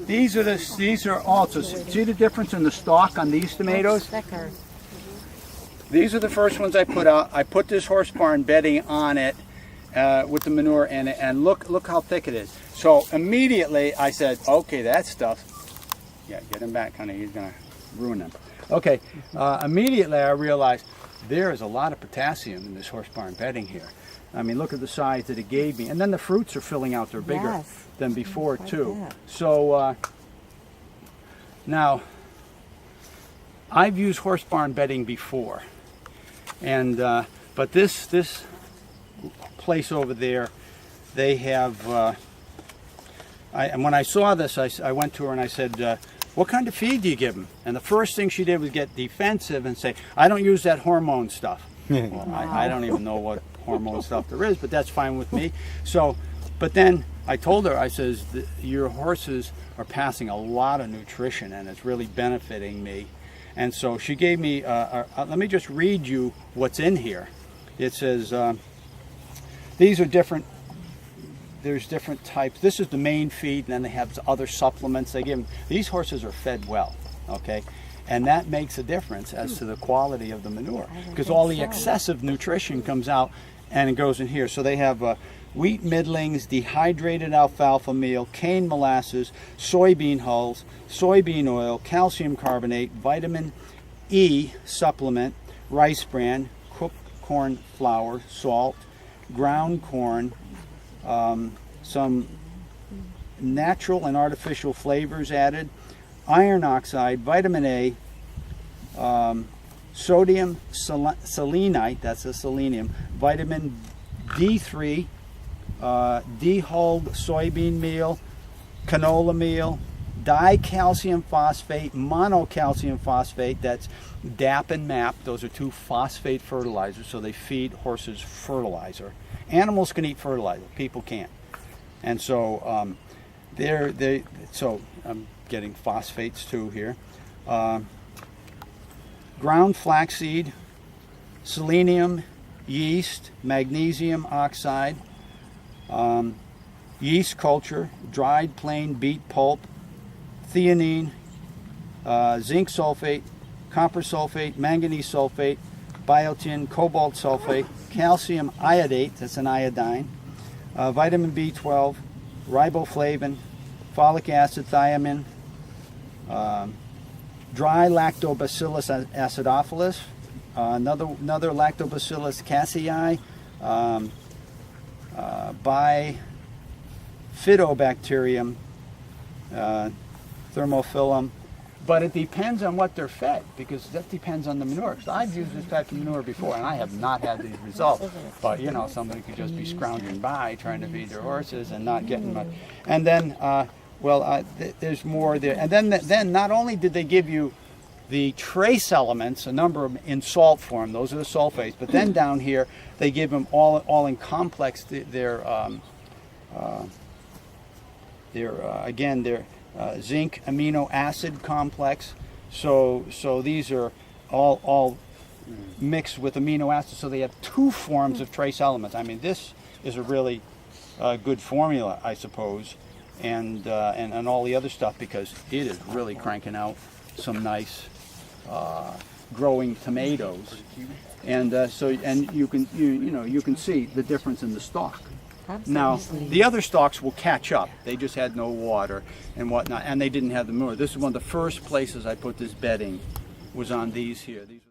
These are also, see the difference in the stalk on these tomatoes? Thicker. These are the first ones I put out. I put this horse barn bedding on it with the manure in it, and look how thick it is. So immediately I said, okay, that stuff, yeah, get him back, honey, he's gonna ruin them. Okay, immediately I realized there is a lot of potassium in this horse barn bedding here. I mean, look at the size that it gave me. And then the fruits are filling out. They're bigger than before, too. So now, I've used horse barn bedding before. And but this place over there, they have, and when I saw this, I went to her and I said, what kind of feed do you give them? And the first thing she did was get defensive and say, I don't use that hormone stuff. Well, I don't even know what hormone stuff there is, but that's fine with me. So, but then I told her, I says, your horses are passing a lot of nutrition and it's really benefiting me. And so she gave me, let me just read you what's in here. It says, these are different, there's different types. This is the main feed, and then they have other supplements they give them. These horses are fed well, okay? And that makes a difference as to the quality of the manure, because all the excessive nutrition comes out and it goes in here. So they have wheat middlings, dehydrated alfalfa meal, cane molasses, soybean hulls, soybean oil, calcium carbonate, vitamin E supplement, rice bran, cooked corn flour, salt, ground corn, some natural and artificial flavors added, iron oxide, vitamin A, sodium selenite, that's a selenium, vitamin D3, dehulled soybean meal, canola meal, dicalcium phosphate, monocalcium phosphate, that's DAP and MAP, those are two phosphate fertilizers, so they feed horses fertilizer. Animals can eat fertilizer, people can't. And so so I'm getting phosphates too here. Ground flaxseed, selenium, yeast, magnesium oxide, yeast culture, dried plain beet pulp, theanine, zinc sulfate, copper sulfate, manganese sulfate, biotin, cobalt sulfate, calcium iodate, that's an iodine, vitamin B12, riboflavin, folic acid, thiamine, dry lactobacillus acidophilus, another lactobacillus casei, bifidobacterium, thermophilum. But it depends on what they're fed, because that depends on the manure. Because I've used this type of manure before, and I have not had these results. But you know, somebody could just be scrounging by trying to feed their horses and not getting much. And then, there's more there. And then not only did they give you the trace elements, a number of them in salt form, those are the sulfates. But then down here, they give them all in complex. Their zinc amino acid complex. So these are all mixed with amino acids. So they have two forms of trace elements. I mean, this is a really good formula, I suppose, and all the other stuff, because it is really cranking out some nice growing tomatoes. And you can see the difference in the stalk. Now, the other stalks will catch up. They just had no water and whatnot, and they didn't have the manure. This is one of the first places I put this bedding, was on these here. These